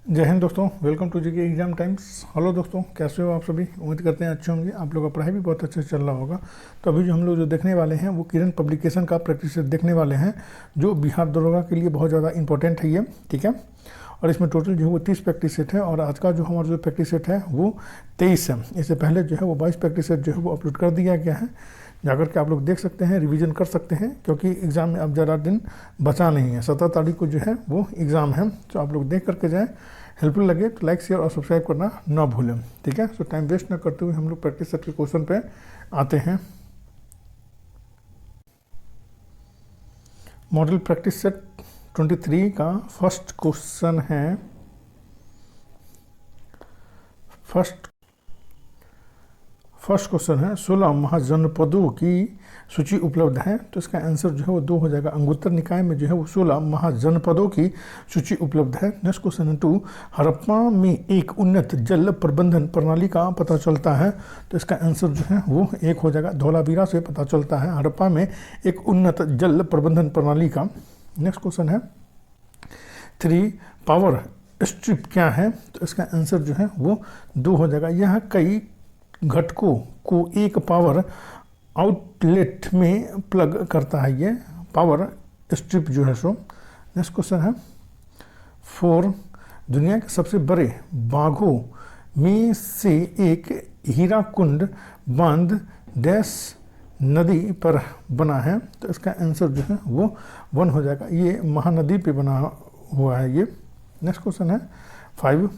जय हिंद दोस्तों, welcome to GK exam times. Hello दोस्तों, कैसे हो आप सभी? उम्मीद करते हैं अच्छे होंगे। आप लोगों का पढ़ाई भी बहुत अच्छे से चल रहा होगा। तो अभी जो हम लोग देखने वाले हैं वो किरण पब्लिकेशन का प्रैक्टिस सेट देखने वाले हैं, जो बिहार दरोगा के लिए बहुत ज़्यादा इंपॉर्टेंट है ये, ठीक है। और इसमें टोटल जो है वो 30 प्रैक्टिस सेट है और आज का जो हमारा जो प्रैक्टिस सेट है वो 23 है। इससे पहले जो है वो 22 प्रैक्टिस सेट जो है वो अपलोड कर दिया गया है। जाकर के आप लोग देख सकते हैं, रिवीजन कर सकते हैं, क्योंकि एग्ज़ाम में अब ज़्यादा दिन बचा नहीं है। 17 तारीख को जो है वो एग्ज़ाम है, तो आप लोग देख करके जाएँ। हेल्पफुल लगे तो लाइक शेयर और सब्सक्राइब करना ना भूलें, ठीक है। सो टाइम वेस्ट ना करते हुए हम लोग प्रैक्टिस सेट के क्वेश्चन पे आते हैं। मॉडल प्रैक्टिस सेट 23 का फर्स्ट क्वेश्चन है। फर्स्ट क्वेश्चन है 16 महाजनपदों की सूची उपलब्ध है। तो इसका आंसर जो है वो 2 हो जाएगा। अंगुत्तर निकाय में जो है वो 16 महाजनपदों की सूची उपलब्ध है। नेक्स्ट क्वेश्चन है 2, हड़प्पा में एक उन्नत जल प्रबंधन प्रणाली का पता चलता है। तो इसका आंसर जो है वो 1 हो जाएगा। धौलावीरा से पता चलता है हड़प्पा में एक उन्नत जल प्रबंधन प्रणाली का। नेक्स्ट क्वेश्चन है 3, पावर स्ट्रिप क्या है? तो इसका आंसर जो है वो 2 हो जाएगा। यह कई घटकों को एक पावर आउटलेट में प्लग करता है, ये पावर स्ट्रिप जो है सो। नेक्स्ट क्वेश्चन है 4, दुनिया के सबसे बड़े बांधों में से एक हीराकुंड बांध डैश नदी पर बना है। तो इसका आंसर जो है वो 1 हो जाएगा। ये महानदी पे बना हुआ है ये। नेक्स्ट क्वेश्चन है 5,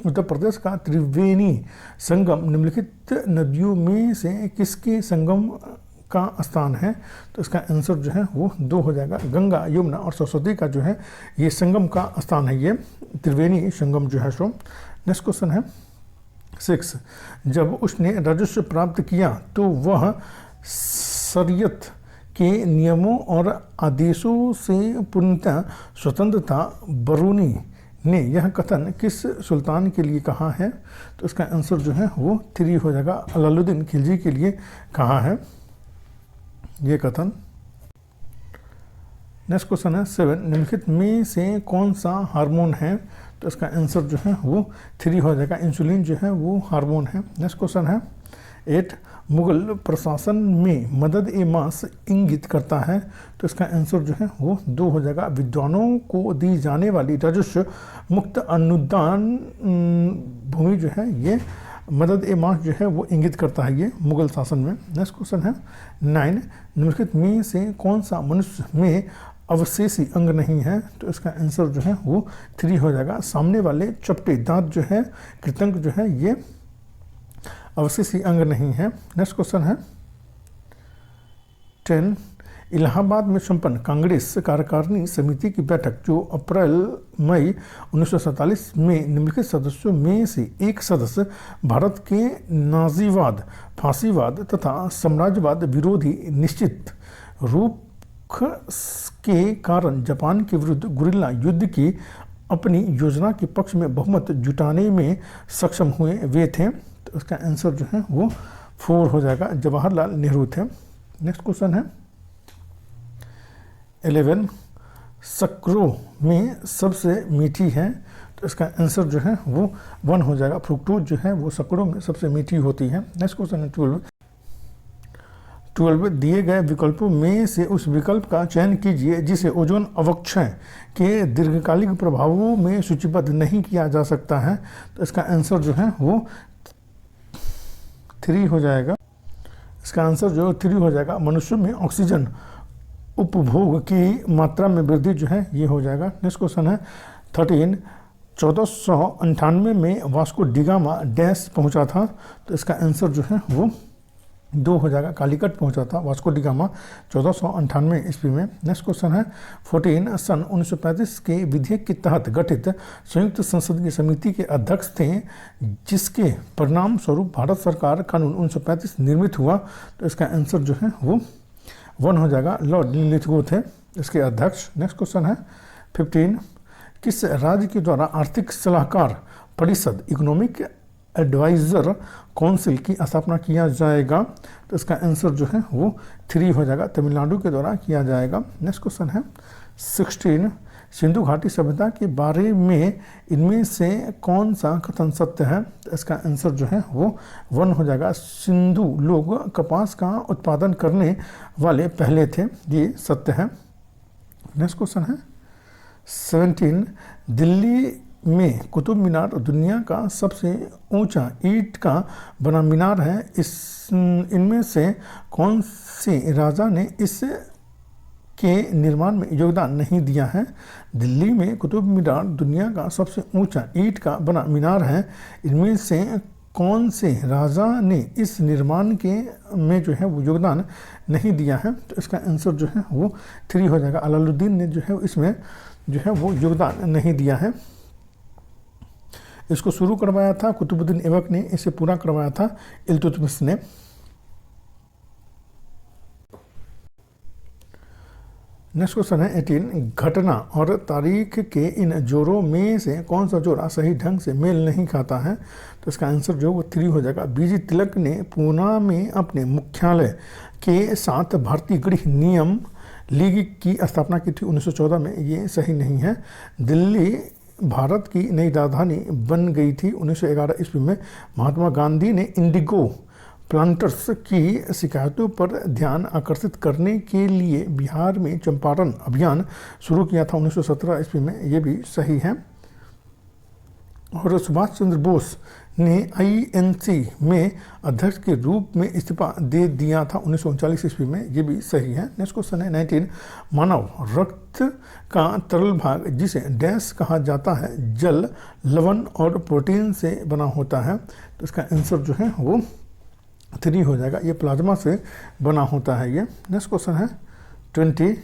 उत्तर प्रदेश का त्रिवेणी संगम निम्नलिखित नदियों में से किसके संगम का स्थान है? तो इसका आंसर जो है वो 2 हो जाएगा। गंगा, यमुना और सरस्वती का जो है ये संगम का स्थान है, ये त्रिवेणी संगम जो है सो। नेक्स्ट क्वेश्चन है 6, जब उसने राजस्व प्राप्त किया तो वह शरीयत के नियमों और आदेशों से पूर्णतः स्वतंत्र था। बरूनी ने यह कथन किस सुल्तान के लिए कहा है? तो इसका आंसर जो है वो 3 हो जाएगा। अलाउद्दीन खिलजी के लिए कहा है ये कथन। नेक्स्ट क्वेश्चन है 7, निम्नलिखित में से कौन सा हार्मोन है? तो इसका आंसर जो है वो 3 हो जाएगा। इंसुलिन जो है वो हार्मोन है। नेक्स्ट क्वेश्चन है 8, मुगल प्रशासन में मदद ए मास इंगित करता है। तो इसका आंसर जो है वो 2 हो जाएगा। विद्वानों को दी जाने वाली राजस्व मुक्त अनुदान भूमि जो है ये मदद ए मास जो है वो इंगित करता है ये मुगल शासन में। नेक्स्ट क्वेश्चन है 9, निम्नलिखित में से कौन सा मनुष्य में अवशेषी अंग नहीं है? तो इसका आंसर जो है वो 3 हो जाएगा। सामने वाले चपटे दांत जो है, कृतंक जो है, ये अवशेषी अंग नहीं है। नेक्स्ट क्वेश्चन है 10, इलाहाबाद में संपन्न कांग्रेस कार्यकारिणी समिति की बैठक जो अप्रैल मई 1947 में निम्नलिखित सदस्यों में से एक सदस्य भारत के नाजीवाद, फांसीवाद तथा साम्राज्यवाद विरोधी निश्चित रूप के कारण जापान के विरुद्ध गुरिल्ला युद्ध की अपनी योजना के पक्ष में बहुमत जुटाने में सक्षम हुए वे थे। तो उसका आंसर जो है वो 4 हो जाएगा। जवाहरलाल नेहरू थे। नेक्स्ट क्वेश्चन है 11, शक्करों में सबसे मीठी है। तो इसका आंसर जो है वो 1 हो जाएगा। फ्रुक्टोज जो है वो शक्करों में सबसे मीठी होती है। नेक्स्ट क्वेश्चन है 12, दिए गए विकल्पों में से उस विकल्प का चयन कीजिए जिसे ओजोन अवक्षय के दीर्घकालिक प्रभावों में सूचीबद्ध नहीं किया जा सकता है। तो इसका आंसर जो है वो 3 हो जाएगा। इसका आंसर जो 3 हो जाएगा। मनुष्य में ऑक्सीजन उपभोग की मात्रा में वृद्धि जो है ये हो जाएगा। नेक्स्ट क्वेश्चन है 13, 1498 में वास्को डिगामा डैश पहुंचा था। तो इसका आंसर जो है वो 2 हो जाएगा। कालीकट पहुंचा था वास्को डिगामा 1498 ईस्वी में। नेक्स्ट क्वेश्चन है 14, सन 1935 के विधेयक के तहत गठित संयुक्त संसदीय समिति के अध्यक्ष थे जिसके परिणाम स्वरूप भारत सरकार कानून 1935 निर्मित हुआ। तो इसका आंसर जो है वो 1 हो जाएगा। लॉर्ड लिथगो थे इसके अध्यक्ष। नेक्स्ट क्वेश्चन है 15, किस राज्य के द्वारा आर्थिक सलाहकार परिषद इकोनॉमिक एडवाइज़र काउंसिल की स्थापना किया जाएगा? तो इसका आंसर जो है वो 3 हो जाएगा। तमिलनाडु के द्वारा किया जाएगा। नेक्स्ट क्वेश्चन है 16, सिंधु घाटी सभ्यता के बारे में इनमें से कौन सा कथन सत्य है? तो इसका आंसर जो है वो 1 हो जाएगा। सिंधु लोग कपास का उत्पादन करने वाले पहले थे, ये सत्य है। नेक्स्ट क्वेश्चन है 17। दिल्ली में कुतुब मीनार दुनिया का सबसे ऊंचा ईंट का बना मीनार है। इनमें से कौन से राजा ने इस के निर्माण में योगदान नहीं दिया है? दिल्ली में कुतुब मीनार दुनिया का सबसे ऊंचा ईंट का बना मीनार है। इनमें से कौन से राजा ने इस निर्माण के में जो है वो योगदान नहीं दिया है? तो इसका आंसर जो है वो 3 हो जाएगा। अलाउद्दीन ने जो है इसमें जो है वो योगदान नहीं दिया है। इसको शुरू करवाया था कुतुबुद्दीन ऐबक ने, इसे पूरा करवाया था इल्तुतमिश ने। नेक्स्ट क्वेश्चन है 18। घटना और तारीख के इन जोड़ों में से कौन सा जोड़ा सही ढंग से मेल नहीं खाता है? तो इसका आंसर जो वो 3 हो जाएगा। बीजी तिलक ने पूना में अपने मुख्यालय के साथ भारतीय गृह नियम लीग की स्थापना की थी 1914 में, ये सही नहीं है। दिल्ली भारत की नई राजधानी बन गई थी 1911 ईस्वी में। महात्मा गांधी ने इंडिगो प्लांटर्स की शिकायतों पर ध्यान आकर्षित करने के लिए बिहार में चंपारण अभियान शुरू किया था 1917 ईस्वी में, ये भी सही है। और सुभाष चंद्र बोस ने आईएनसी में अध्यक्ष के रूप में इस्तीफा दे दिया था 1939 ईस्वी में, ये भी सही है। नेक्स्ट क्वेश्चन है 19। मानव रक्त का तरल भाग जिसे डैश कहा जाता है जल, लवण और प्रोटीन से बना होता है? तो इसका आंसर जो है वो 3 हो जाएगा। ये प्लाज्मा से बना होता है ये। नेक्स्ट क्वेश्चन है 20।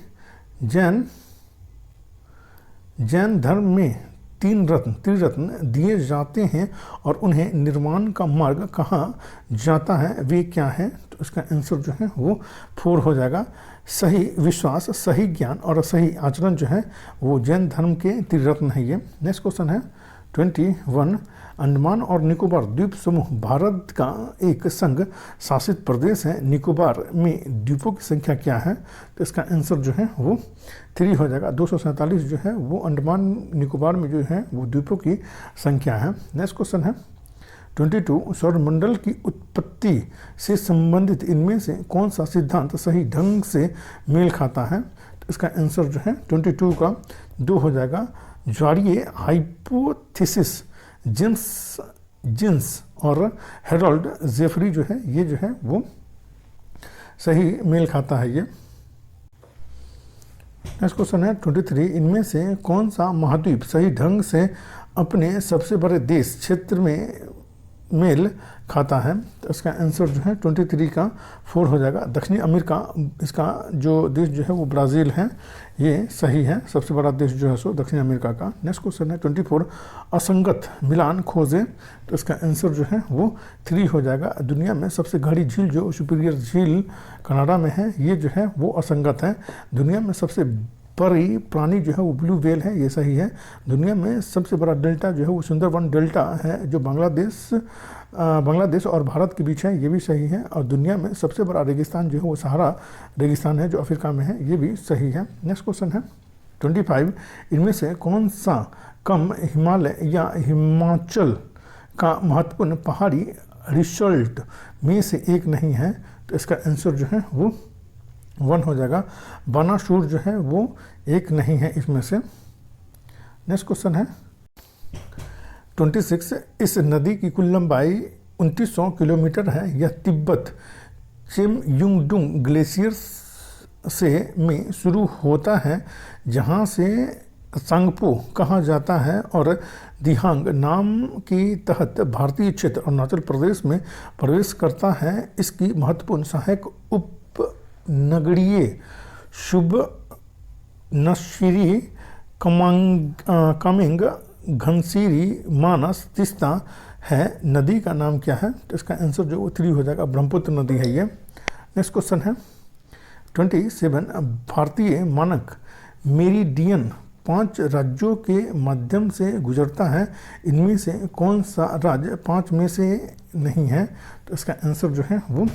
जैन धर्म में 3 त्रिरत्न दिए जाते हैं और उन्हें निर्माण का मार्ग कहा जाता है, वे क्या है? तो इसका आंसर जो है वो 4 हो जाएगा। सही विश्वास, सही ज्ञान और सही आचरण जो है वो जैन धर्म के त्रिरत्न है ये। नेक्स्ट क्वेश्चन है 21। अंडमान और निकोबार द्वीप समूह भारत का एक संघ शासित प्रदेश है। निकोबार में द्वीपों की संख्या क्या है? तो इसका आंसर जो है वो 3 हो जाएगा। 247 जो है वो अंडमान निकोबार में जो है वो द्वीपों की संख्या है। नेक्स्ट क्वेश्चन है 22। सौरमंडल की उत्पत्ति से संबंधित इनमें से कौन सा सिद्धांत सही ढंग से मेल खाता है? तो इसका आंसर जो है 22 का 2 हो जाएगा। ज्वारीय हाइपोथेसिस जीन्स और हेरोल्ड जेफरी जो है ये जो है वो सही मेल खाता है ये। नेक्स्ट क्वेश्चन है 23। इनमें से कौन सा महाद्वीप सही ढंग से अपने सबसे बड़े देश क्षेत्र में मेल खाता है? तो इसका आंसर जो है 23 का 4 हो जाएगा। दक्षिणी अमेरिका, इसका जो देश जो है वो ब्राज़ील है, ये सही है। सबसे बड़ा देश जो है सो दक्षिण अमेरिका का। नेक्स्ट क्वेश्चन है 24। असंगत मिलान खोजें। तो इसका आंसर जो है वो 3 हो जाएगा। दुनिया में सबसे गहरी झील जो सुपीरियर झील कनाडा में है, ये जो है वो असंगत है। दुनिया में सबसे बड़ी प्राणी जो है वो ब्लू व्हेल है, ये सही है। दुनिया में सबसे बड़ा डेल्टा जो है वो सुंदरवन डेल्टा है, जो बांग्लादेश और भारत के बीच है, ये भी सही है। और दुनिया में सबसे बड़ा रेगिस्तान जो है वो सहारा रेगिस्तान है, जो अफ्रीका में है, ये भी सही है। नेक्स्ट क्वेश्चन है 25। इनमें से कौन सा कम हिमालय या हिमाचल का महत्वपूर्ण पहाड़ी रिसल्ट में से एक नहीं है? तो इसका आंसर जो है वो 1 हो जाएगा। बानासुर जो है वो एक नहीं है इसमें से। नेक्स्ट क्वेश्चन है 26। इस नदी की कुल लंबाई 2900 किलोमीटर है। यह तिब्बत चेमयुंगडुंग ग्लेशियर से में शुरू होता है, जहाँ से सांगपो कहा जाता है और दिहांग नाम के तहत भारतीय क्षेत्र अरुणाचल प्रदेश में प्रवेश करता है। इसकी महत्वपूर्ण सहायक उपनगरीय शुभ नशीरी कामेंग घनसीरी मानस तिस्ता है। नदी का नाम क्या है? तो इसका आंसर जो 3 हो जाएगा। ब्रह्मपुत्र नदी है ये। नेक्स्ट क्वेश्चन है 27। भारतीय मानक मेरिडियन 5 राज्यों के माध्यम से गुजरता है। इनमें से कौन सा राज्य 5 में से नहीं है? तो इसका आंसर जो है वो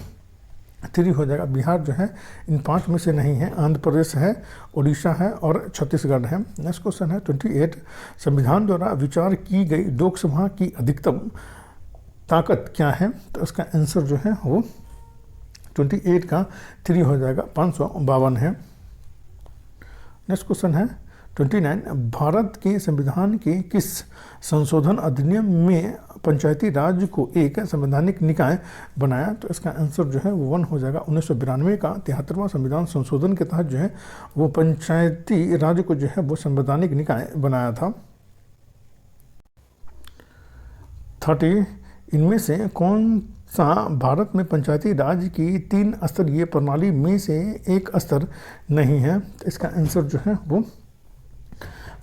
3 हो जाएगा। बिहार जो है इन 5 में से नहीं है, आंध्र प्रदेश है, उड़ीसा है और छत्तीसगढ़ है। नेक्स्ट क्वेश्चन है 28, संविधान द्वारा विचार की गई लोकसभा की अधिकतम ताकत क्या है? तो इसका आंसर जो है वो 28 का 3 हो जाएगा, 552 है। नेक्स्ट क्वेश्चन है 29, भारत के संविधान के किस संशोधन अधिनियम में पंचायती राज को एक संवैधानिक निकाय बनाया? तो इसका आंसर जो है वो 1 हो जाएगा। 1992 का 73वां संविधान संशोधन के तहत जो है वो पंचायती राज को जो है वो संवैधानिक निकाय बनाया था। 30, इनमें से कौन सा भारत में पंचायती राज की 3 स्तरीय प्रणाली में से एक स्तर नहीं है? तो इसका आंसर जो है वो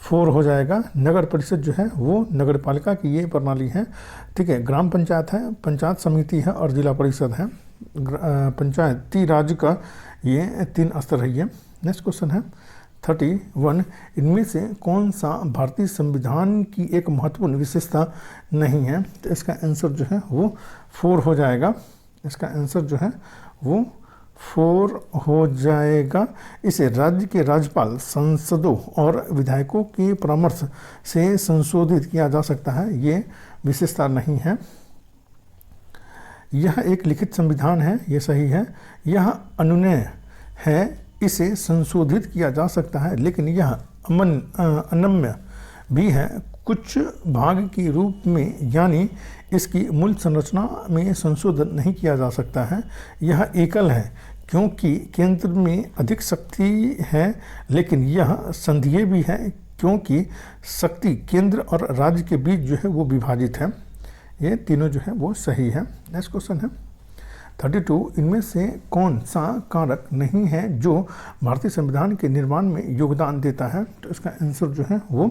4 हो जाएगा। नगर परिषद जो है वो नगर पालिका की ये प्रणाली है, ठीक है। ग्राम पंचायत है, पंचायत समिति है और जिला परिषद है। पंचायती राज का ये 3 स्तर है ये। नेक्स्ट क्वेश्चन है 31, इनमें से कौन सा भारतीय संविधान की एक महत्वपूर्ण विशेषता नहीं है? तो इसका आंसर जो है वो 4 हो जाएगा। इसका आंसर जो है वो 4 हो जाएगा। इसे राज्य के राज्यपाल, सांसदों और विधायकों के परामर्श से संशोधित किया जा सकता है, ये विशेषता नहीं है। यह एक लिखित संविधान है, ये सही है। यह अनुनय है, इसे संशोधित किया जा सकता है, लेकिन यह अनम्य भी है कुछ भाग के रूप में, यानी इसकी मूल संरचना में संशोधन नहीं किया जा सकता है। यह एकल है क्योंकि केंद्र में अधिक शक्ति है, लेकिन यह संघीय भी है क्योंकि शक्ति केंद्र और राज्य के बीच जो है वो विभाजित है। ये तीनों जो है वो सही है। नेक्स्ट क्वेश्चन है 32, इनमें से कौन सा कारक नहीं है जो भारतीय संविधान के निर्माण में योगदान देता है? तो इसका आंसर जो है वो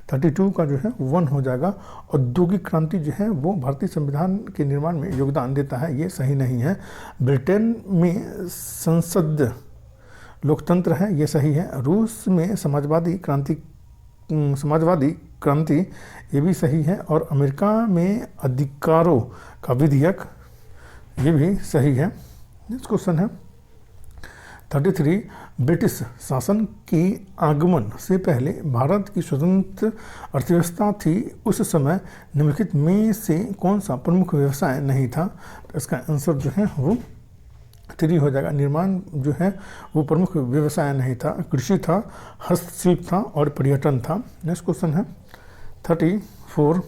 32 का जो है 1 हो जाएगा। औद्योगिक क्रांति जो है वो भारतीय संविधान के निर्माण में योगदान देता है, ये सही नहीं है। ब्रिटेन में संसद लोकतंत्र है, ये सही है। रूस में समाजवादी क्रांति ये भी सही है। और अमेरिका में अधिकारों का विधेयक, ये भी सही है। नेक्स्ट क्वेश्चन है 33, ब्रिटिश शासन के आगमन से पहले भारत की स्वतंत्र अर्थव्यवस्था थी, उस समय निम्नलिखित में से कौन सा प्रमुख व्यवसाय नहीं था? तो इसका आंसर जो है वो 3 हो जाएगा। निर्माण जो है वो प्रमुख व्यवसाय नहीं था, कृषि था, हस्तशिल्प था और पर्यटन था। नेक्स्ट क्वेश्चन है 34,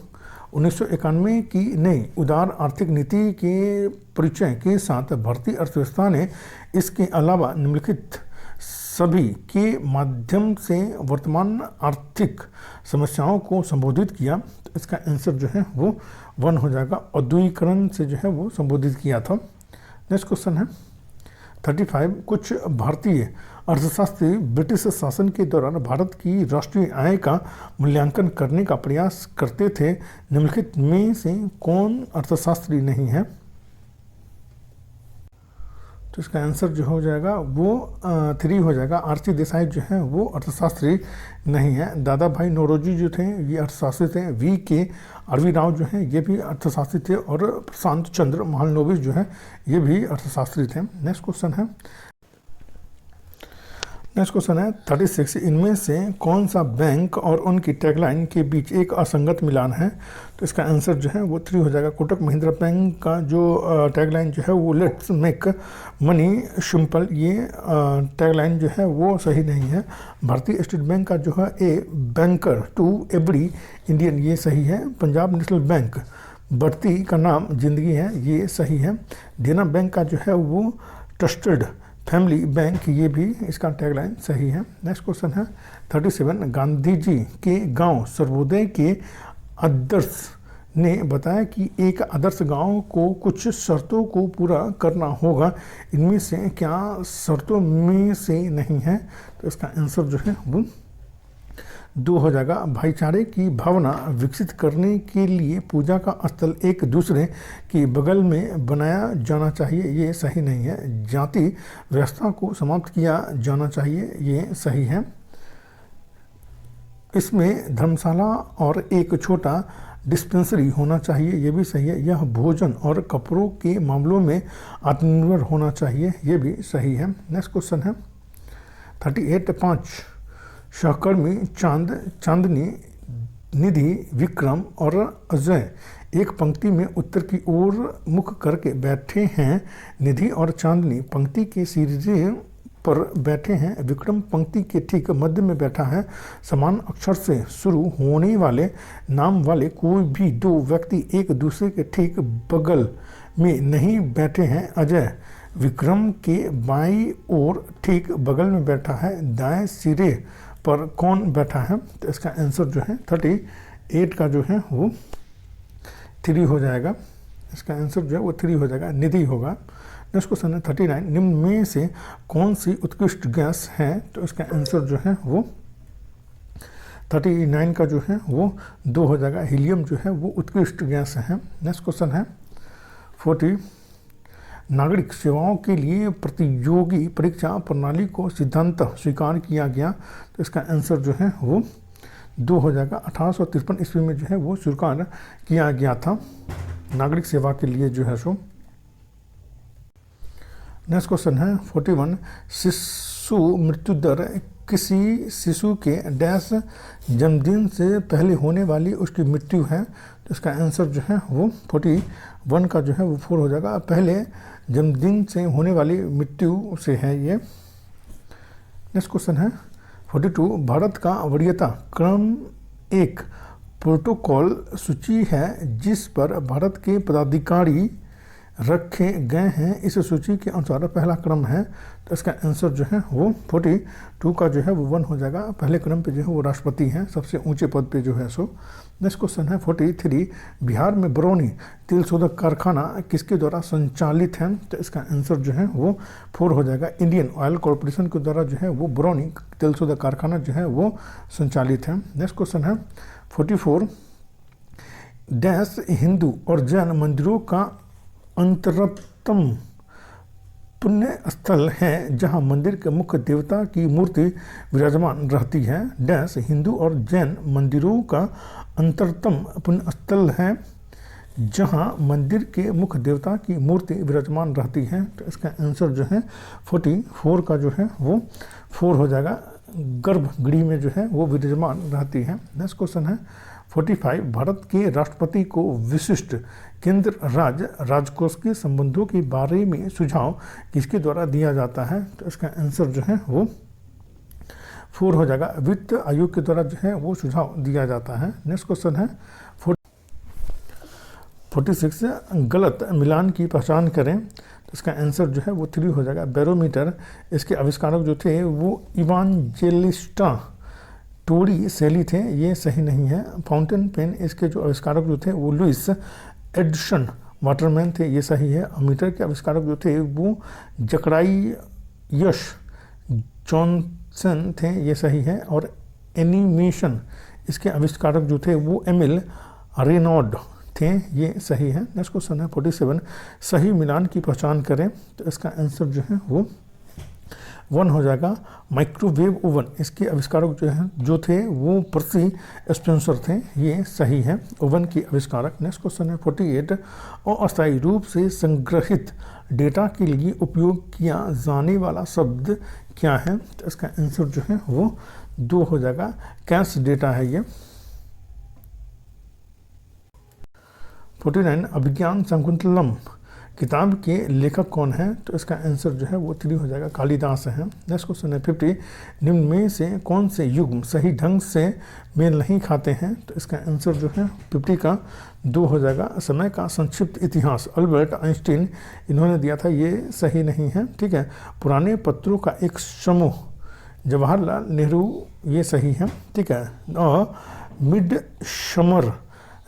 1991 की नई उदार आर्थिक नीति के परिचय के साथ भारतीय अर्थव्यवस्था ने इसके अलावा निम्नलिखित सभी के माध्यम से वर्तमान आर्थिक समस्याओं को संबोधित किया। तो इसका आंसर जो है वो 1 हो जाएगा। औद्योगिकरण से जो है वो संबोधित किया था। नेक्स्ट क्वेश्चन है 35, कुछ भारतीय अर्थशास्त्री ब्रिटिश शासन के दौरान भारत की राष्ट्रीय आय का मूल्यांकन करने का प्रयास करते थे, निम्नलिखित में से कौन अर्थशास्त्री नहीं है? तो इसका आंसर जो हो जाएगा वो 3 हो जाएगा। आर.सी. देसाई जो है वो अर्थशास्त्री नहीं है। दादा भाई नौरोजी जो थे ये अर्थशास्त्री थे। V.K. आर.वी. राव जो है ये भी अर्थशास्त्री थे। और प्रशांत चंद्र महालनोबिस जो है ये भी अर्थशास्त्री थे। नेक्स्ट क्वेश्चन है 36, इनमें से कौन सा बैंक और उनकी टैगलाइन के बीच एक असंगत मिलान है? तो इसका आंसर जो है वो 3 हो जाएगा। कोटक महिंद्रा बैंक का जो टैगलाइन जो है वो लेट्स मेक मनी सिंपल, ये टैगलाइन जो है वो सही नहीं है। भारतीय स्टेट बैंक का जो है a banker to every Indian, ये सही है। पंजाब नेशनल बैंक बढ़ती का नाम जिंदगी है, ये सही है। देना बैंक का जो है वो ट्रस्टेड फैमिली बैंक, ये भी इसका टैगलाइन सही है। नेक्स्ट क्वेश्चन है 37, गांधी जी के गांव सर्वोदय के आदर्श ने बताया कि एक आदर्श गांव को कुछ शर्तों को पूरा करना होगा, इनमें से क्या शर्तों में से नहीं है? तो इसका आंसर जो है वो 2 हो जाएगा। भाईचारे की भावना विकसित करने के लिए पूजा का स्थल एक दूसरे के बगल में बनाया जाना चाहिए, ये सही नहीं है। जाति व्यवस्था को समाप्त किया जाना चाहिए, ये सही है। इसमें धर्मशाला और एक छोटा डिस्पेंसरी होना चाहिए, ये भी सही है। यह भोजन और कपड़ों के मामलों में आत्मनिर्भर होना चाहिए, ये भी सही है। नेक्स्ट क्वेश्चन है 38 5 सहकर्मी चांदनी, निधि, विक्रम और अजय एक पंक्ति में उत्तर की ओर मुख करके बैठे हैं। निधि और चांदनी पंक्ति के सिरे पर बैठे हैं। विक्रम पंक्ति के ठीक मध्य में बैठा है। समान अक्षर से शुरू होने वाले नाम वाले कोई भी दो व्यक्ति एक दूसरे के ठीक बगल में नहीं बैठे हैं। अजय विक्रम के बाईं ओर ठीक बगल में बैठा है। दाएं सिरे पर कौन बैठा है? तो इसका आंसर जो है 38 का जो है वो 3 हो जाएगा। इसका आंसर जो है वो 3 हो जाएगा, निधि होगा। नेक्स्ट क्वेश्चन है 39 निम्न में से कौन सी उत्कृष्ट गैस है? तो इसका आंसर जो है वो 39 का जो है वो 2 हो जाएगा। हीलियम जो है वो उत्कृष्ट गैस है। नेक्स्ट क्वेश्चन है 40 नागरिक सेवाओं के लिए प्रतियोगी परीक्षा प्रणाली को सिद्धांत स्वीकार किया गया। तो इसका आंसर जो है वो 2 हो जाएगा। 1853 ईस्वी में जो है वो स्वीकार किया गया था नागरिक सेवा के लिए जो है सो। नेक्स्ट क्वेश्चन है 41 शिशु मृत्यु दर किसी शिशु के डैश जन्मदिन से पहले होने वाली उसकी मृत्यु है। तो इसका आंसर जो है वो 41 का जो है वो 4 हो जाएगा। पहले जन्मदिन से होने वाली मृत्यु से है ये। नेक्स्ट क्वेश्चन है 42 भारत का वरीयता क्रम एक प्रोटोकॉल सूची है जिस पर भारत के पदाधिकारी रखे गए हैं। इस सूची के अनुसार पहला क्रम है। तो इसका आंसर जो है वो 42 का जो है वो 1 हो जाएगा। पहले क्रम पे जो है वो राष्ट्रपति हैं, सबसे ऊंचे पद पे जो है सो। नेक्स्ट क्वेश्चन है 43 बिहार में बरौनी तेल शोधक कारखाना किसके द्वारा संचालित है? तो इसका आंसर जो है वो 4 हो जाएगा। इंडियन ऑयल कॉरपोरेशन के द्वारा जो है वो बरौनी तेल शोधक कारखाना जो है वो संचालित है। नेक्स्ट क्वेश्चन है 44 डैश हिंदू और जैन मंदिरों का अंतरतम पुण्य स्थल है जहां मंदिर के मुख्य देवता की मूर्ति विराजमान रहती है। डैश हिंदू और जैन मंदिरों का अंतरतम पुण्य स्थल है जहां मंदिर के मुख्य देवता की मूर्ति विराजमान रहती है। तो इसका आंसर जो है 44 का जो है वो 4 हो जाएगा। गर्भगृह में जो है वो विराजमान रहती है। नेक्स्ट क्वेश्चन है 45 भारत के राष्ट्रपति को विशिष्ट केंद्र राज्य राजकोष के संबंधों के बारे में सुझाव किसके द्वारा दिया जाता है? तो इसका आंसर जो है वो 4 हो जाएगा। वित्त आयोग के द्वारा जो है वो सुझाव दिया जाता है। नेक्स्ट क्वेश्चन है 46 गलत मिलान की पहचान करें। तो इसका आंसर जो है वो 3 हो जाएगा। बैरोमीटर इसके आविष्कारक जो थे वो इवांजेलिस्टा टोरी शैली थे, ये सही नहीं है। फाउंटेन पेन इसके जो आविष्कारक जो थे वो लुइस एडिसन वाटरमैन थे, ये सही है। मीटर के आविष्कारक जो थे वो जकराइयस जॉनसन थे, ये सही है। और एनिमेशन इसके आविष्कारक जो थे वो एमिल रेनॉल्ड थे, ये सही है। नेक्स्ट क्वेश्चन है 47 सही मिलान की पहचान करें। तो इसका आंसर जो है वो 1 हो जाएगा। माइक्रोवेव ओवन इसके आविष्कारक जो थे वो पर्सी स्पेंसर थे, ये सही है। ओवन के आविष्कारक। नेक्स्ट क्वेश्चन है 48 अस्थायी रूप से संग्रहित डेटा के लिए उपयोग किया जाने वाला शब्द क्या है? तो इसका आंसर जो है वो 2 हो जाएगा। कैश डेटा है ये। 49 अभिज्ञान शाकुंतलम किताब के लेखक कौन है? तो इसका आंसर जो है वो 3 हो जाएगा। कालिदास है। नेक्स्ट क्वेश्चन है 50 निम्न में से कौन से युग्म सही ढंग से मेल नहीं खाते हैं? तो इसका आंसर जो है 50 का 2 हो जाएगा। समय का संक्षिप्त इतिहास अल्बर्ट आइंस्टीन इन्होंने दिया था, ये सही नहीं है। ठीक है। पुराने पत्रों का एक समूह जवाहरलाल नेहरू, ये सही है। ठीक है। और midsummer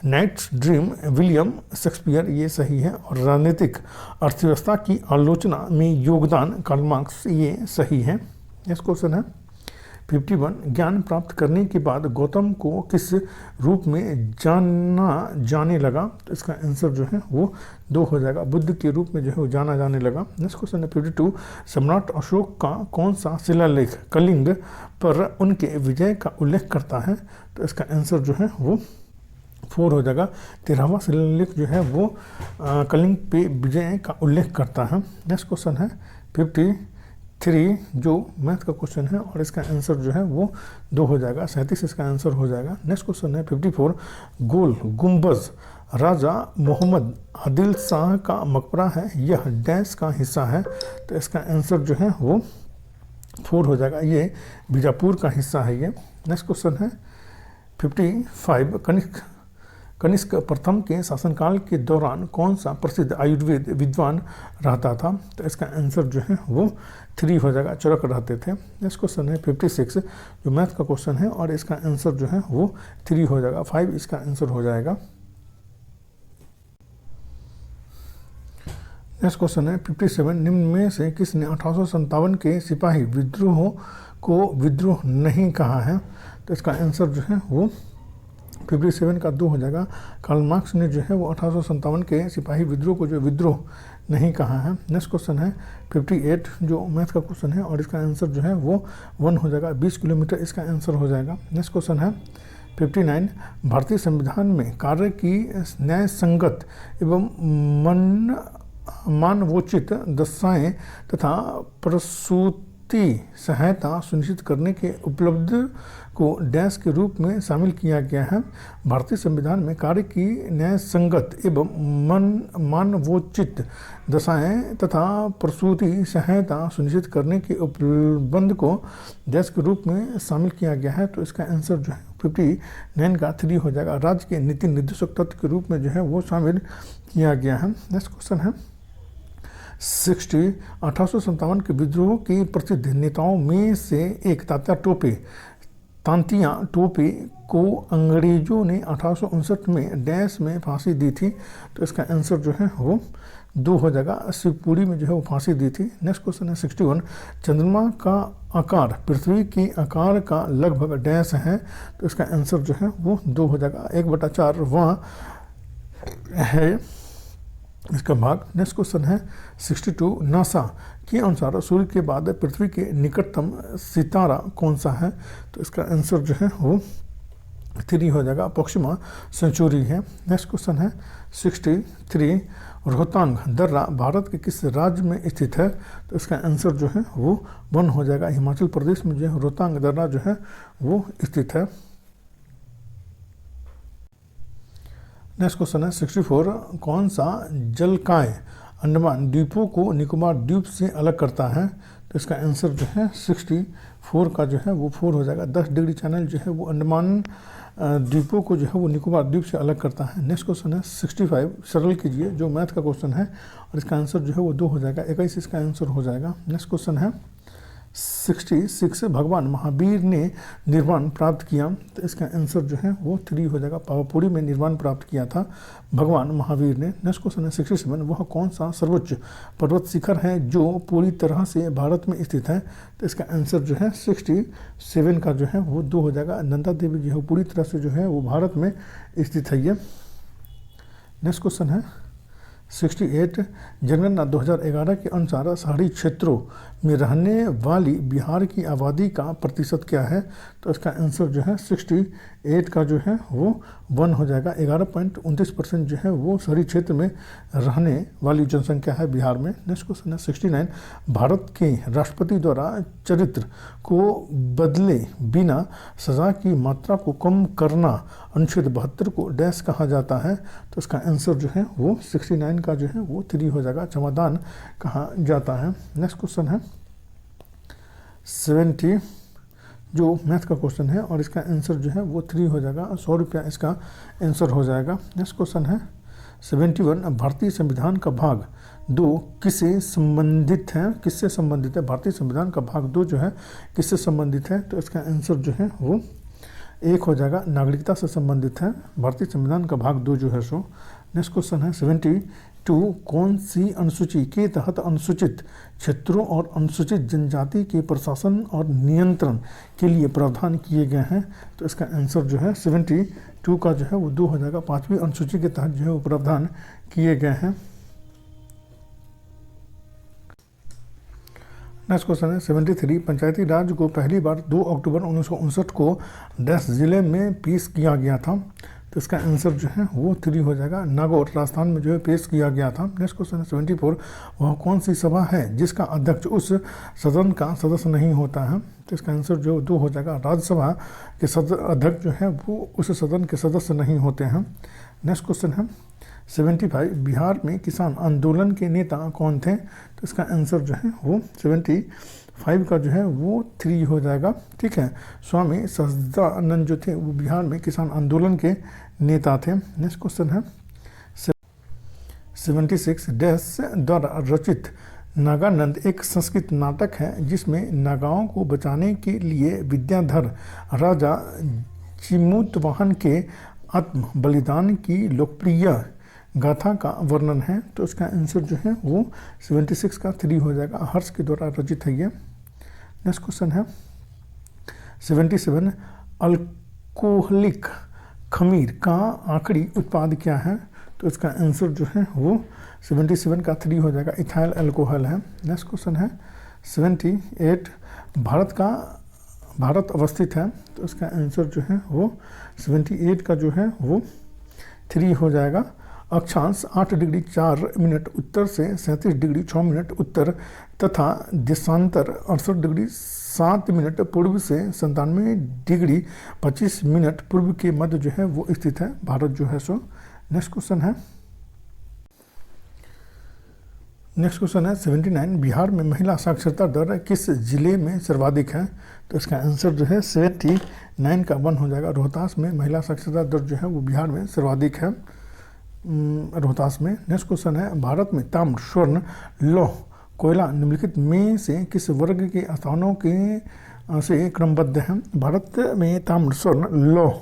night's dream William Shakespeare, ये सही है। और राजनीतिक अर्थव्यवस्था की आलोचना में योगदान कार्ल मार्क्स, ये सही है। नेक्स्ट क्वेश्चन है 51 ज्ञान प्राप्त करने के बाद गौतम को किस रूप में जाना जाने लगा? तो इसका आंसर जो है वो 2 हो जाएगा। बुद्ध के रूप में जो है वो जाना जाने लगा। नेक्स्ट क्वेश्चन है 52 सम्राट अशोक का कौन सा शिलालेख कलिंग पर उनके विजय का उल्लेख करता है? तो इसका आंसर जो है वो 4 हो जाएगा। 13वां शिलालेख जो है वो कलिंग पे विजय का उल्लेख करता है। नेक्स्ट क्वेश्चन है 53 जो मैथ का क्वेश्चन है और इसका आंसर जो है वो 2 हो जाएगा। 37 इसका आंसर हो जाएगा। नेक्स्ट क्वेश्चन है 54 गोल गुम्बज राजा मोहम्मद आदिल शाह का मकबरा है, यह डैश का हिस्सा है। तो इसका आंसर जो है वो 4 हो जाएगा। ये बीजापुर का हिस्सा है ये। नेक्स्ट क्वेश्चन है 55 कनिष्क प्रथम के शासनकाल के दौरान कौन सा प्रसिद्ध आयुर्वेद विद्वान रहता था। तो इसका आंसर जो है वो 3 हो जाएगा। चरक रहते थे। नेक्स्ट क्वेश्चन है 56 जो मैथ का क्वेश्चन है और इसका आंसर जो है वो 3 हो जाएगा। 5 इसका आंसर हो जाएगा। नेक्स्ट क्वेश्चन है 57 निम्न में से किसने 1857 के सिपाही विद्रोह को विद्रोह नहीं कहा है। तो इसका आंसर जो है वो 57 का 2 हो जाएगा। कार्ल मार्क्स ने जो है वो 1857 के सिपाही विद्रोह को जो विद्रोह नहीं कहा है। नेक्स्ट क्वेश्चन है 58 जो मैथ का क्वेश्चन है और इसका आंसर जो है वो 1 हो जाएगा। 20 किलोमीटर इसका आंसर हो जाएगा। नेक्स्ट क्वेश्चन है 59 भारतीय संविधान में कार्य की न्याय संगत एवं मानवोचित दशाएं तथा प्रसूति सहायता सुनिश्चित करने के उपलब्ध को डैश के रूप में शामिल किया गया है। भारतीय संविधान में कार्य की न्याय संगत एवं मानवोचित दशाएं तथा प्रसूति सहायता सुनिश्चित करने के उपलब्ध को डैश के रूप में शामिल किया गया है। तो इसका आंसर जो है 59 का 3 हो जाएगा। राज्य के नीति निर्देशक तत्व के रूप में जो है वो शामिल किया गया है। नेक्स्ट क्वेश्चन है 60 1857 के विद्रोह के प्रसिद्ध नेताओं में से एक तांतिया टोपे को अंग्रेजों ने 1859 में डैश में फांसी दी थी। तो इसका आंसर जो है वो 2 हो जाएगा। शिवपुरी में जो है वो फांसी दी थी। नेक्स्ट क्वेश्चन है 61 चंद्रमा का आकार पृथ्वी के आकार का लगभग डैश है। तो इसका आंसर जो है वो 2 हो जाएगा। 1/4 वहाँ है इसका भाग। नेक्स्ट क्वेश्चन है 62 नासा के अनुसार सूर्य के बाद पृथ्वी के निकटतम सितारा कौन सा है। तो इसका आंसर जो है वो 3 हो जाएगा। प्रोक्सिमा सेंचुरी है। नेक्स्ट क्वेश्चन है 63 रोहतांग दर्रा भारत के किस राज्य में स्थित है। तो इसका आंसर जो है वो 1 हो जाएगा। हिमाचल प्रदेश में जो है रोहतांग दर्रा जो है वो स्थित है। नेक्स्ट क्वेश्चन है 64 कौन सा जलकाय अंडमान द्वीपों को निकोबार द्वीप से अलग करता है। तो इसका आंसर जो है 64 का जो है वो 4 हो जाएगा। 10 डिग्री चैनल जो है वो अंडमान द्वीपों को जो है वो निकोबार द्वीप से अलग करता है। नेक्स्ट क्वेश्चन है 65 सरल कीजिए जो मैथ का क्वेश्चन है और इसका आंसर जो है वो 2 हो जाएगा। 21 इसका आंसर हो जाएगा। नेक्स्ट क्वेश्चन है 66 भगवान महावीर ने निर्वाण प्राप्त किया। तो इसका आंसर जो है वो 3 हो जाएगा। पावापुरी में निर्वाण प्राप्त किया था भगवान महावीर ने। नेक्स्ट क्वेश्चन है 67 वह कौन सा सर्वोच्च पर्वत शिखर है जो पूरी तरह से भारत में स्थित है। तो इसका आंसर जो है 67 का जो है वो 2 हो जाएगा। नंदा देवी जो है पूरी तरह से जो है वो भारत में स्थित है ये। नेक्स्ट क्वेश्चन है 68 जनगणना 2011 के अनुसार शहरी क्षेत्रों में रहने वाली बिहार की आबादी का प्रतिशत क्या है। तो इसका आंसर जो है 68 का जो है वो 1 हो जाएगा। 11.29% जो है वो शहरी क्षेत्र में रहने वाली जनसंख्या है बिहार में। नेक्स्ट क्वेश्चन है 69 भारत के राष्ट्रपति द्वारा चरित्र को बदले बिना सजा की मात्रा को कम करना अनुच्छेद 72 को डैश कहा जाता है। तो इसका आंसर जो है वो 69 का जो है वो 3 हो जाएगा। क्षमादान कहा जाता है। नेक्स्ट क्वेश्चन है 70 जो मैथ का क्वेश्चन है और इसका आंसर जो है वो 3 हो जाएगा। 100 रुपया इसका आंसर हो जाएगा। नेक्स्ट क्वेश्चन है 71 भारतीय संविधान का भाग 2 किससे संबंधित है। किससे संबंधित है भारतीय संविधान का भाग 2 जो है किससे संबंधित है। तो इसका आंसर जो है वो 1 हो जाएगा। नागरिकता से संबंधित है भारतीय संविधान का भाग 2 जो है सो। नेक्स्ट क्वेश्चन है 72 कौन सी अनुसूची के तहत अनुसूचित क्षेत्रों और अनुसूचित जनजाति के प्रशासन और नियंत्रण के लिए प्रावधान किए गए हैं। तो इसका आंसर जो है 72 का जो है वो 2 हो जाएगा। 5वीं अनुसूची के तहत जो है वो प्रावधान किए गए हैं। नेक्स्ट क्वेश्चन है 73 पंचायती राज को पहली बार 2 अक्टूबर 1959 को डैश जिले में पेश किया गया था। तो इसका आंसर जो है वो 3 हो जाएगा। नागौर राजस्थान में जो है पेश किया गया था। नेक्स्ट क्वेश्चन है 74, वह कौन सी सभा है जिसका अध्यक्ष उस सदन का सदस्य नहीं होता है? तो इसका आंसर जो 2 हो जाएगा। राज्यसभा के अध्यक्ष जो है वो उस सदन के सदस्य नहीं होते हैं। नेक्स्ट क्वेश्चन है 75, बिहार में किसान आंदोलन के नेता कौन थे? तो इसका आंसर जो है वो 75 का जो है वो 3 हो जाएगा। ठीक है, स्वामी सच्चिदानंद जो थे वो बिहार में किसान आंदोलन के नेता थे। नेक्स्ट क्वेश्चन है 76, डैश द्वारा रचित नागानंद एक संस्कृत नाटक है जिसमें नागाओं को बचाने के लिए विद्याधर राजा चिमुतवाहन के आत्म बलिदान की लोकप्रिय गाथा का वर्णन है। तो इसका आंसर जो है वो 76 का 3 हो जाएगा। हर्ष के द्वारा रचित है ये। नेक्स्ट क्वेश्चन है 77, अल्कोहलिक खमीर का आखिरी उत्पाद क्या है? तो इसका आंसर जो है वो 77 का 3 हो जाएगा। इथाइल अल्कोहल है। नेक्स्ट क्वेश्चन है 78, भारत अवस्थित है। तो इसका आंसर जो है वो 78 का जो है वो 3 हो जाएगा। अक्षांश 8 डिग्री 4 मिनट उत्तर से 37 डिग्री 6 मिनट उत्तर तथा देशांतर 68 डिग्री 7 मिनट पूर्व से 97 डिग्री 25 मिनट पूर्व के मध्य जो है वो स्थित है भारत जो है सो। नेक्स्ट क्वेश्चन है 79, बिहार में महिला साक्षरता दर किस जिले में सर्वाधिक है? तो इसका आंसर जो है 79 का 1 हो जाएगा। रोहतास में महिला साक्षरता दर जो है वो बिहार में सर्वाधिक है, रोहतास में। नेक्स्ट क्वेश्चन है, भारत में ताम्र, स्वर्ण, लौह, कोयला निम्नलिखित में से किस वर्ग के स्थानों के से क्रमबद्ध है? भारत में ताम्र, स्वर्ण, लौह,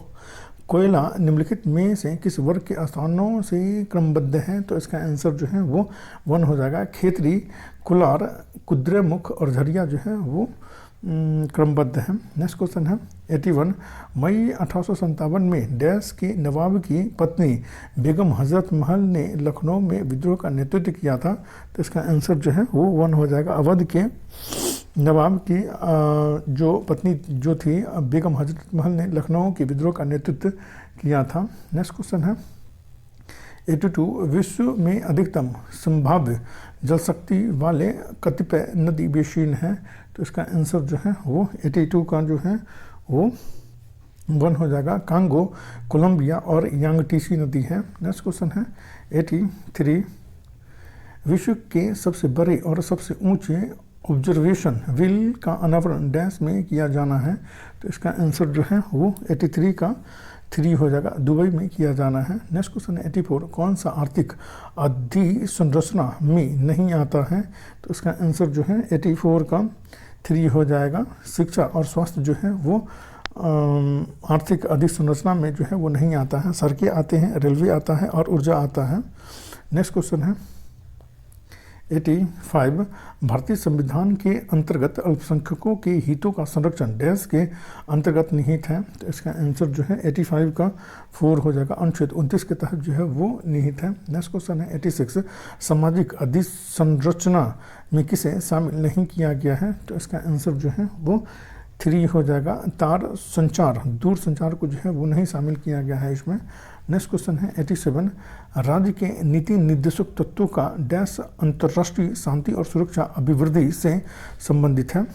कोयला निम्नलिखित में से किस वर्ग के स्थानों से क्रमबद्ध है? तो इसका आंसर जो है वो 1 हो जाएगा। खेतरी, कुलार, कुद्रेमुख और झरिया जो है वो क्रमबद्ध है। नेक्स्ट क्वेश्चन है 81, मई 1857 में डैश के नवाब की पत्नी बेगम हजरत महल ने लखनऊ में विद्रोह का नेतृत्व किया था। तो इसका आंसर जो है वो 1 हो जाएगा। अवध के नवाब की जो पत्नी जो थी बेगम हजरत महल ने लखनऊ के विद्रोह का नेतृत्व किया था। नेक्स्ट क्वेश्चन है 82, विश्व में अधिकतम संभाव्य जल शक्ति वाले कतिपय नदी बेसिन हैं? तो इसका आंसर जो है वो 82 का जो है वो 1 हो जाएगा। कांगो, कोलंबिया और यांगटीसी नदी है। नेक्स्ट क्वेश्चन है 83, विश्व के सबसे बड़े और सबसे ऊंचे ऑब्जर्वेशन व्हील का अनावरण डैश में किया जाना है? तो इसका आंसर जो है वो 83 का 3 हो जाएगा। दुबई में किया जाना है। नेक्स्ट क्वेश्चन है 84, कौन सा आर्थिक अधिसंरचना में नहीं आता है? तो इसका आंसर जो है 84 का 3 हो जाएगा। शिक्षा और स्वास्थ्य जो है वो आर्थिक अधिसंरचना में जो है वो नहीं आता है। सड़कें आते हैं, रेलवे आता है और ऊर्जा आता है। नेक्स्ट क्वेश्चन है 85, भारतीय संविधान के अंतर्गत अल्पसंख्यकों के हितों का संरक्षण डैश के अंतर्गत निहित है? तो इसका आंसर जो है 85 का 4 हो जाएगा। अनुच्छेद 29 के तहत जो है वो निहित है। नेक्स्ट क्वेश्चन है 86, सामाजिक अधिसंरचना में किसे शामिल नहीं किया गया है? तो इसका आंसर जो है वो 3 हो जाएगा। तार संचार, दूर संचार को जो है वो नहीं शामिल किया गया है इसमें। नेक्स्ट क्वेश्चन है 87, राज्य के नीति निर्देशक तत्वों का डैश अंतर्राष्ट्रीय शांति और सुरक्षा अभिवृद्धि से संबंधित है?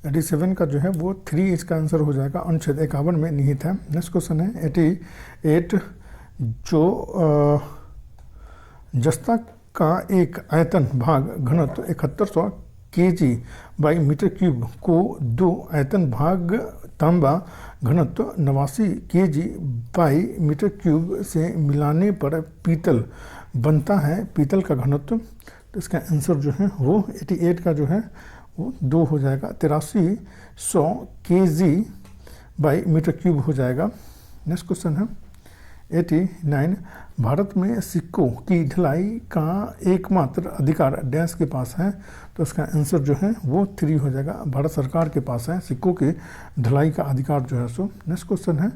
87 का जो है वो 3 इसका आंसर हो जाएगा। अनुच्छेद 51 में निहित है। नेक्स्ट क्वेश्चन है 88, जो जस्ता का एक आयतन भाग घनत्व 7100 kg बाई मीटर क्यूब को 2 आयतन भाग तांबा घनत्व 89 kg बाई मीटर क्यूब से मिलाने पर पीतल बनता है। पीतल का घनत्व, तो इसका आंसर जो है वो 88 का जो है वो 2 हो जाएगा। 8300 kg बाई मीटर क्यूब हो जाएगा। नेक्स्ट क्वेश्चन है 89, भारत में सिक्कों की ढलाई का एकमात्र अधिकार डैश के पास है? तो इसका आंसर जो है वो 3 हो जाएगा। भारत सरकार के पास है सिक्कों की ढलाई का अधिकार जो है सो। नेक्स्ट क्वेश्चन है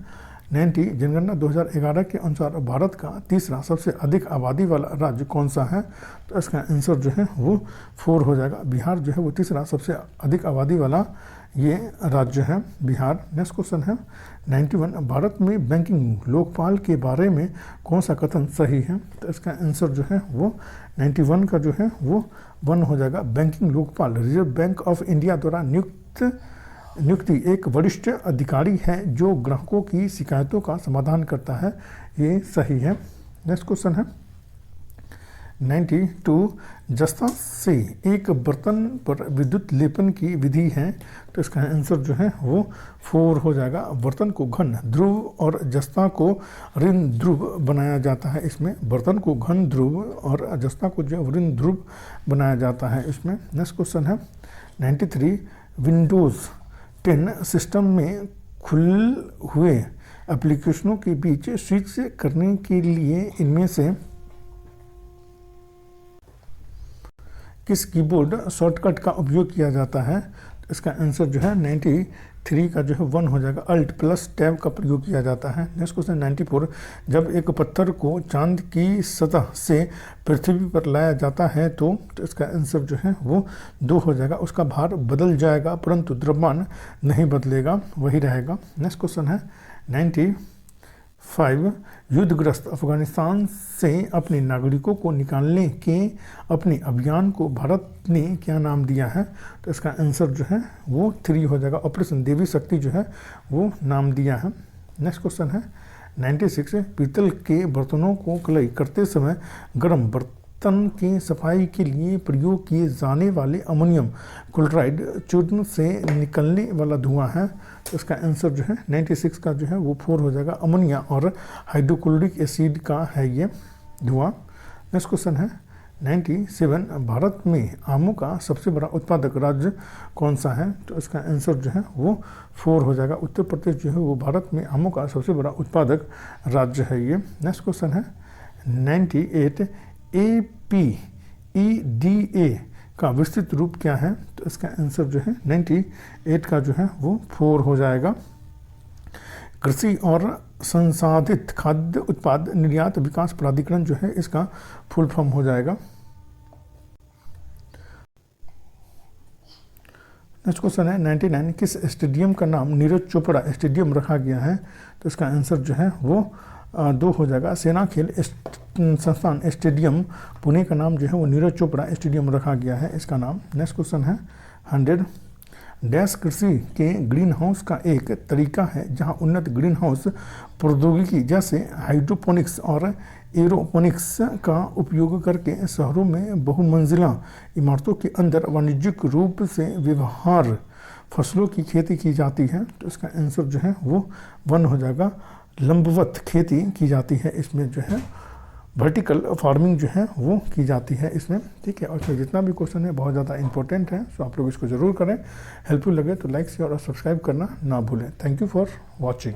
90, जनगणना 2011 के अनुसार भारत का तीसरा सबसे अधिक आबादी वाला राज्य कौन सा है? तो इसका आंसर जो है वो 4 हो जाएगा। बिहार जो है वो तीसरा सबसे अधिक आबादी वाला ये राज्य है बिहार। नेक्स्ट क्वेश्चन है 91, भारत में बैंकिंग लोकपाल के बारे में कौन सा कथन सही है? तो इसका आंसर जो है वो 91 का जो है वो 1 हो जाएगा। Banking Lokpal reserve bank of India द्वारा नियुक्ति एक वरिष्ठ अधिकारी है जो ग्राहकों की शिकायतों का समाधान करता है, ये सही है। नेक्स्ट क्वेश्चन है 92, जस्ता से एक बर्तन पर विद्युत लेपन की विधि है, तो इसका आंसर जो है वो 4 हो जाएगा। बर्तन को घन ध्रुव और जस्ता को ऋण ध्रुव बनाया जाता है। इसमें बर्तन को घन ध्रुव और जस्ता को जो ऋण ध्रुव बनाया जाता है इसमें। नेक्स्ट क्वेश्चन है 93, विंडोज़ 10 सिस्टम में खुले हुए एप्लीकेशनों के बीच स्विच करने के लिए इनमें से किस कीबोर्ड शॉर्टकट का उपयोग किया जाता है? तो इसका आंसर जो है 93 का जो है 1 हो जाएगा। अल्ट प्लस टैब का प्रयोग किया जाता है। नेक्स्ट क्वेश्चन 94, जब एक पत्थर को चांद की सतह से पृथ्वी पर लाया जाता है तो इसका आंसर जो है वो 2 हो जाएगा। उसका भार बदल जाएगा परंतु द्रव्यमान नहीं बदलेगा, वही रहेगा। नेक्स्ट क्वेश्चन है 95, युद्धग्रस्त अफगानिस्तान से अपने नागरिकों को निकालने के अपने अभियान को भारत ने क्या नाम दिया है? तो इसका आंसर जो है वो 3 हो जाएगा। ऑपरेशन देवी शक्ति जो है वो नाम दिया है। नेक्स्ट क्वेश्चन है 96, पीतल के बर्तनों को कलई करते समय गर्म बर्तन की सफाई के लिए प्रयोग किए जाने वाले अमोनियम क्लोराइड चूर्ण से निकलने वाला धुआं है। तो इसका आंसर जो है 96 का जो है वो 4 हो जाएगा। अमोनिया और हाइड्रोक्लोरिक एसिड का है ये धुआं। नेक्स्ट क्वेश्चन है 97, भारत में आमों का सबसे बड़ा उत्पादक राज्य कौन सा है? तो इसका आंसर जो है वो 4 हो जाएगा। उत्तर प्रदेश जो है वो भारत में आमों का सबसे बड़ा उत्पादक राज्य है ये। नेक्स्ट क्वेश्चन है 98, APEDA का विस्तृत रूप क्या है? तो इसका आंसर जो है 98 का जो है वो 4 हो जाएगा। कृषि और संसाधित खाद्य उत्पाद निर्यात विकास प्राधिकरण जो है इसका फुल फॉर्म हो जाएगा। नेक्स्ट क्वेश्चन है 99, किस स्टेडियम का नाम नीरज चोपड़ा स्टेडियम रखा गया है? तो इसका आंसर जो है वो 2 हो जाएगा। सेना खेल संस्थान स्टेडियम पुणे का नाम जो है वो नीरज चोपड़ा स्टेडियम रखा गया है इसका नाम। नेक्स्ट क्वेश्चन है 100, डैश कृषि के ग्रीन हाउस का एक तरीका है जहां उन्नत ग्रीन हाउस प्रौद्योगिकी जैसे हाइड्रोपोनिक्स और एरोपोनिक्स का उपयोग करके शहरों में बहुमंजिला इमारतों के अंदर वाणिज्यिक रूप से व्यवहार फसलों की खेती की जाती है। तो इसका आंसर जो है वो 1 हो जाएगा। लंबवत खेती की जाती है इसमें जो है, वर्टिकल फार्मिंग जो है वो की जाती है इसमें, ठीक है। और इसमें जितना भी क्वेश्चन है बहुत ज़्यादा इंपॉर्टेंट है, सो आप लोग इसको ज़रूर करें। हेल्पफुल लगे तो लाइक शेयर और सब्सक्राइब करना ना भूलें। Thank you for watching.